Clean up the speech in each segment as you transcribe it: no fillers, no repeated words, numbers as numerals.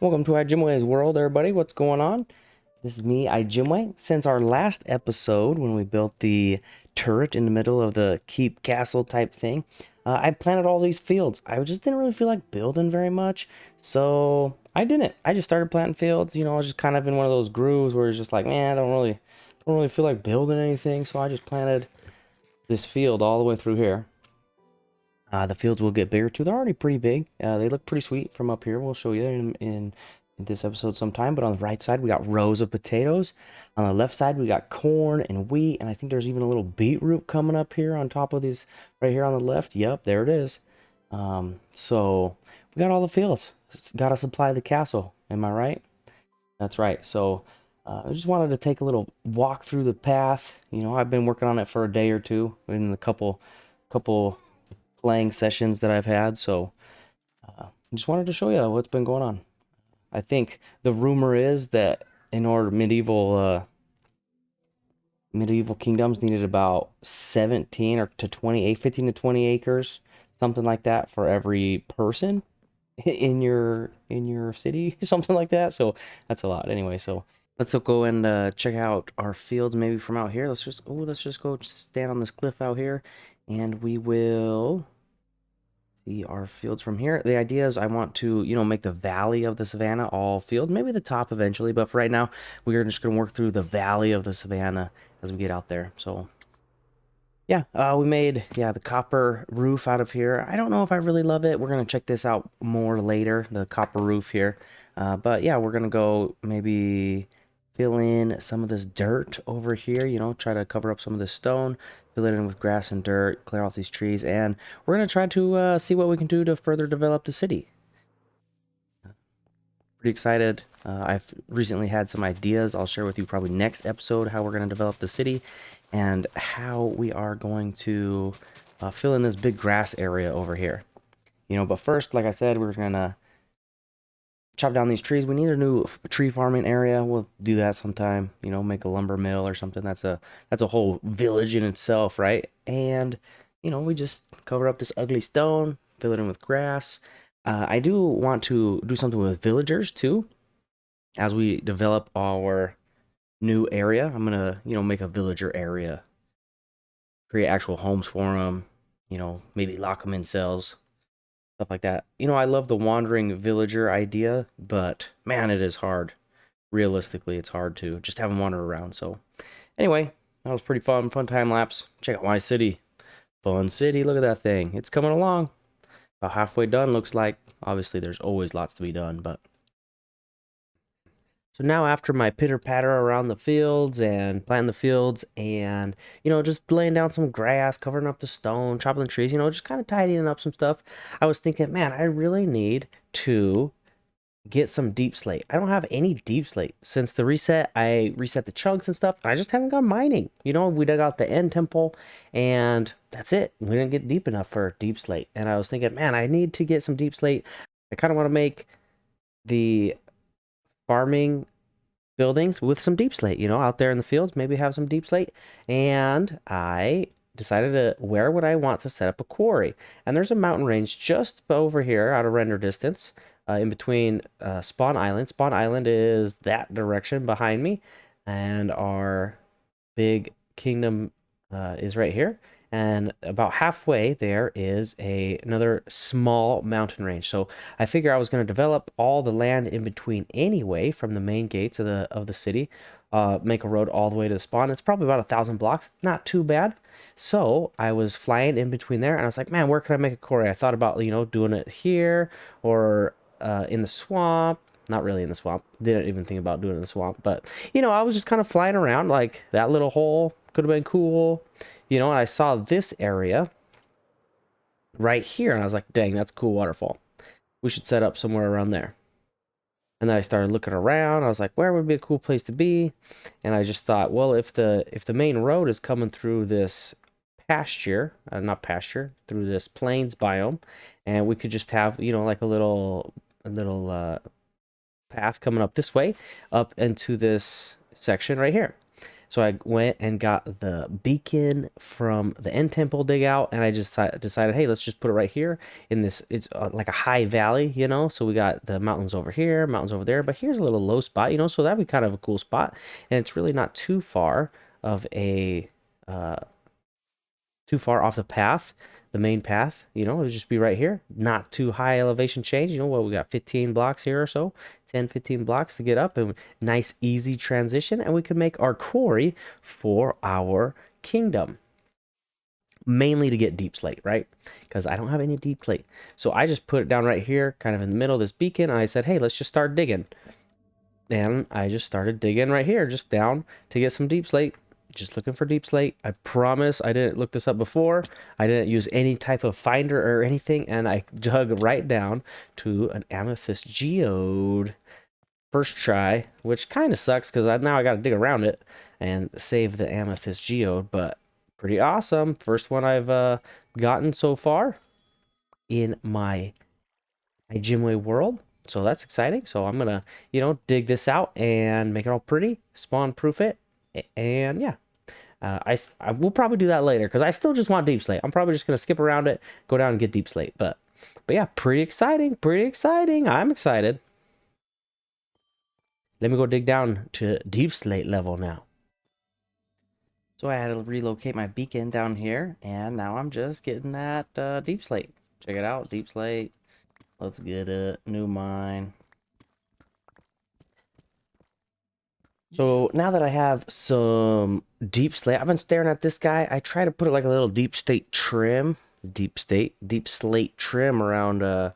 Welcome to Ijimwe's world, everybody. What's going on? This is me, Ijimwe. Since our last episode, when we built the turret in the middle of the keep castle type thing, I planted all these fields. I just didn't really feel like building very much, so I didn't. I just started planting fields. I was just kind of in one of those grooves where it's just like, man, I don't really feel like building anything. So I just planted this field all the way through here. The fields will get bigger too. They're already pretty big. They look pretty sweet from up here. We'll show you in this episode sometime. But on the right side, we got rows of potatoes. On the left side, we got corn and wheat. And I think there's even a little beetroot coming up here on top of these right here on the left. Yep, there it is. So we got all the fields. Got to supply the castle. Am I right? That's right. So I just wanted to take a little walk through the path. I've been working on it for a day or two in a couple playing sessions that I've had, so I just wanted to show you what's been going on. I think the rumor is that in order medieval kingdoms needed about 17 or to 28, 15 to 20 acres, something like that for every person in your city, something like that. So that's a lot anyway. So let's go and check out our fields maybe from out here. Let's just go stand on this cliff out here, and we will see our fields from here. The idea is I want to, make the valley of the savannah all field, maybe the top eventually, but for right now, we are just going to work through the valley of the savannah as we get out there. So, yeah, we made, the copper roof out of here. I don't know if I really love it. We're going to check this out more later, the copper roof here. But yeah, we're going to go maybe fill in some of this dirt over here, try to cover up some of this stone, fill it in with grass and dirt, clear off these trees, and we're going to try to see what we can do to further develop the city. Pretty excited. I've recently had some ideas I'll share with you probably next episode, how we're going to develop the city and how we are going to fill in this big grass area over here. But first, like I said, we're going to chop down these trees. We need a new tree farming area. We'll do that sometime, make a lumber mill or something. That's a whole village in itself, right? And we just cover up this ugly stone, fill it in with grass. I do want to do something with villagers too. As we develop our new area, I'm gonna, make a villager area, create actual homes for them, maybe lock them in cells, stuff like that. I love the wandering villager idea, but man, it is hard. Realistically, it's hard to just have them wander around. So, anyway, that was pretty fun time lapse. Check out my city. Fun city, look at that thing. It's coming along. About halfway done, looks like. Obviously, there's always lots to be done, but so now after my pitter patter around the fields and planting the fields and, just laying down some grass, covering up the stone, chopping the trees, just kind of tidying up some stuff, I was thinking, man, I really need to get some deep slate. I don't have any deep slate. Since the reset, I reset the chunks and stuff, and I just haven't gone mining. We dug out the end temple, and that's it. We didn't get deep enough for deep slate. And I was thinking, man, I need to get some deep slate. I kind of want to make the farming buildings with some deep slate, out there in the fields, maybe have some deep slate. And I decided where would I want to set up a quarry. And there's a mountain range just over here out of render distance, in between Spawn Island. Spawn Island is that direction behind me, and our big kingdom is right here. And about halfway there is another small mountain range. So I figure I was going to develop all the land in between anyway, from the main gates of the city, make a road all the way to the spawn. It's probably about 1,000 blocks, not too bad. So I was flying in between there, and I was like, man, where could I make a quarry? I thought about doing it here or in the swamp. Not really in the swamp. Didn't even think about doing it in the swamp, but I was just kind of flying around, like that little hole could have been cool. And I saw this area right here, and I was like, dang, that's a cool waterfall. We should set up somewhere around there. And then I started looking around. I was like, where would be a cool place to be? And I just thought, well, if the main road is coming through this pasture, not pasture, through this plains biome, and we could just have, like a little path coming up this way, up into this section right here. So I went and got the beacon from the end temple dig out, and I just decided, hey, let's just put it right here in this. It's like a high valley, you know. So we got the mountains over here, mountains over there, but here's a little low spot, you know. So that'd be kind of a cool spot, and it's really not too far of a uh, too far off the path, the main path, you know, it would just be right here. Not too high elevation change, you know, what we got 15 blocks here or so, 10, 15 blocks to get up, and nice easy transition, and we can make our quarry for our kingdom. Mainly to get deep slate, right? Because I don't have any deep slate. So I just put it down right here, kind of in the middle of this beacon, and I said, hey, let's just start digging. And I just started digging right here, just down to get some deep slate. Just looking for deep slate. I promise I didn't look this up before. I didn't use any type of finder or anything, and I dug right down to an amethyst geode first try, which kind of sucks because now I got to dig around it and save the amethyst geode, but pretty awesome. First one I've gotten so far in my Ijimwe world. So that's exciting. So I'm gonna, you know, dig this out and make it all pretty, spawn proof it, and yeah. I will probably do that later because I still just want deep slate. I'm probably just gonna skip around it, go down and get deep slate. But yeah, pretty exciting, pretty exciting. I'm excited. Let me go dig down to deep slate level now. So I had to relocate my beacon down here, and now I'm just getting that deep slate. Check it out, deep slate. Let's get it. New mine. So now that I have some deep slate, I've been staring at this guy. I try to put it like a little deep slate trim, deep slate trim around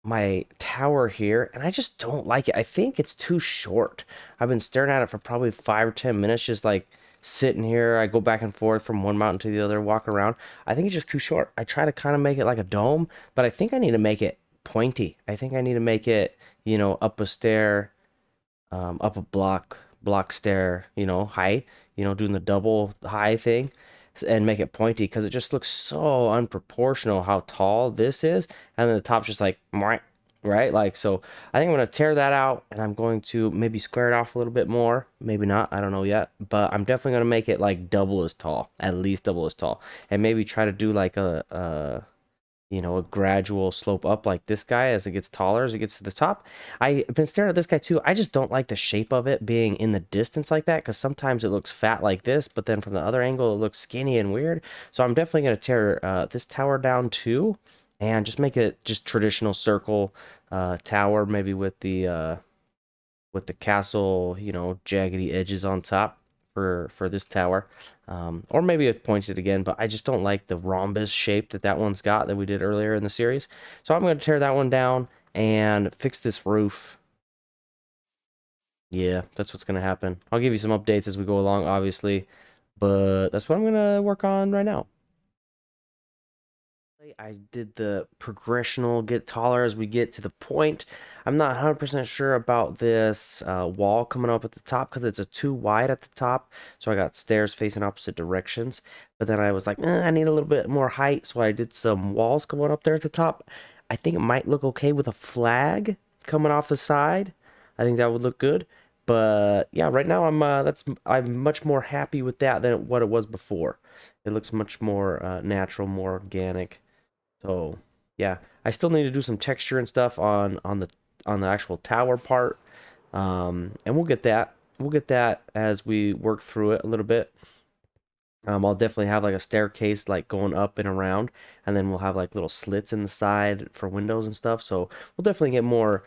my tower here, and I just don't like it. I think it's too short. I've been staring at it for probably 5 or 10 minutes, just like sitting here. I go back and forth from one mountain to the other, walk around. I think it's just too short. I try to kind of make it like a dome, but I think I need to make it pointy. I think I need to make it, you know, up a stair, up a block stair, you know, height, you know, doing the double high thing and make it pointy because it just looks so unproportional how tall this is, and then the top's just like right, like, so I think I'm going to tear that out, and I'm going to maybe square it off a little bit more, maybe not, I don't know yet, but I'm definitely going to make it like double as tall, at least double as tall, and maybe try to do like a you know, a gradual slope up like this guy as it gets taller, as it gets to the top. I've been staring at this guy too. I just don't like the shape of it being in the distance like that because sometimes it looks fat like this, but then from the other angle it looks skinny and weird. So I'm definitely going to tear this tower down too and just make it just traditional circle tower, maybe with the castle, you know, jaggedy edges on top for this tower. Or maybe it pointed again, but I just don't like the rhombus shape that that one's got that we did earlier in the series. So I'm going to tear that one down and fix this roof. Yeah, that's what's going to happen. I'll give you some updates as we go along, obviously, but that's what I'm going to work on right now. I did the progressional get taller as we get to the point. I'm not 100% sure about this wall coming up at the top because it's a too wide at the top. So I got stairs facing opposite directions. But then I was like, I need a little bit more height. So I did some walls coming up there at the top. I think it might look okay with a flag coming off the side. I think that would look good. But yeah, right now I'm much more happy with that than what it was before. It looks much more natural, more organic. So yeah, I still need to do some texture and stuff on the actual tower part, and we'll get that. We'll get that as we work through it a little bit. I'll definitely have like a staircase like going up and around, and then we'll have like little slits in the side for windows and stuff. So we'll definitely get more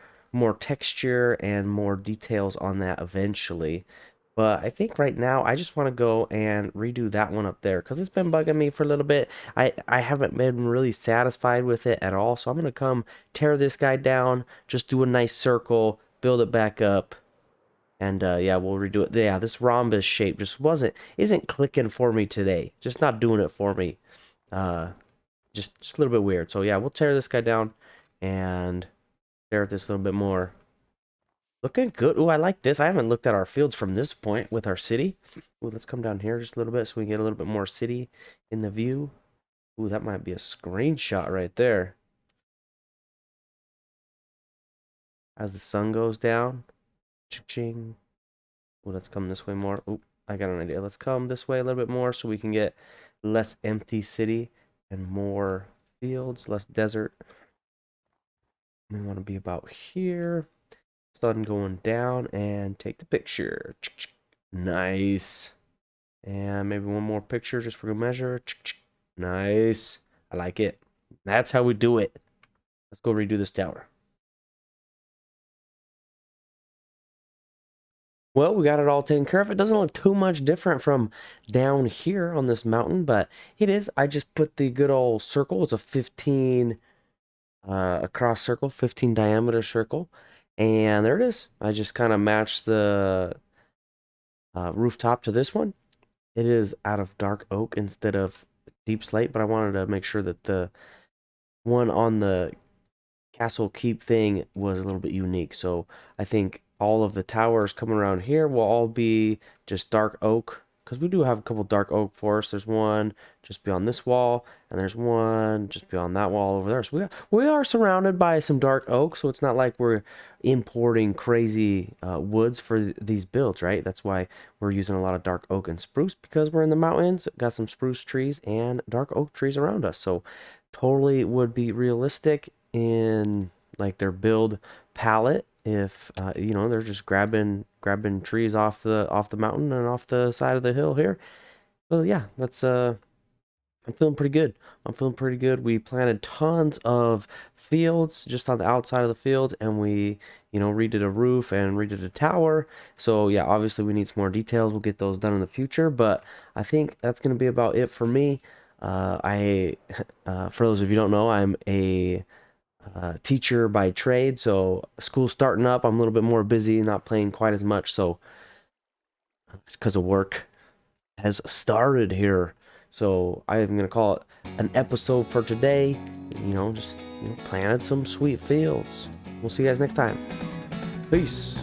texture and more details on that eventually. But I think right now I just want to go and redo that one up there because it's been bugging me for a little bit. I haven't been really satisfied with it at all. So I'm gonna come tear this guy down, just do a nice circle, build it back up, and yeah, we'll redo it. Yeah, this rhombus shape just isn't clicking for me today. Just not doing it for me. Uh, just a little bit weird. So yeah, we'll tear this guy down and stare at this a little bit more. Looking good. Ooh, I like this. I haven't looked at our fields from this point with our city. Ooh, let's come down here just a little bit so we can get a little bit more city in the view. Ooh, that might be a screenshot right there. As the sun goes down. Cha-ching. Ooh, let's come this way more. Ooh. I got an idea. Let's come this way a little bit more so we can get less empty city and more fields, less desert. We want to be about here. Sun going down and take the picture. Nice. And maybe one more picture just for good measure. Nice. I like it. That's how we do it. Let's go redo this tower. Well, we got it all taken care of. It doesn't look too much different from down here on this mountain, but it is. I just put the good old circle. It's a 15 across circle, 15 diameter circle. And there it is. I just kind of matched the rooftop to this one. It is out of dark oak instead of deep slate, but I wanted to make sure that the one on the castle keep thing was a little bit unique. So I think all of the towers coming around here will all be just dark oak, because we do have a couple dark oak forests. There's one just beyond this wall, and there's one just beyond that wall over there. So we are surrounded by some dark oak, so it's not like we're importing crazy woods for these builds, right? That's why we're using a lot of dark oak and spruce, because we're in the mountains, got some spruce trees and dark oak trees around us. So totally would be realistic in like their build palette if you know, they're just grabbing trees off the mountain and off the side of the hill here. So yeah, that's I'm feeling pretty good. I'm feeling pretty good. We planted tons of fields just on the outside of the fields, and we, you know, redid a roof and redid a tower. So yeah, obviously we need some more details. We'll get those done in the future, but I think that's going to be about it for me. I, for those of you who don't know, I'm a teacher by trade, so school's starting up. I'm a little bit more busy, not playing quite as much, so because of work has started here. So I am gonna call it an episode for today. You know, just, you know, planted some sweet fields. We'll see you guys next time. Peace.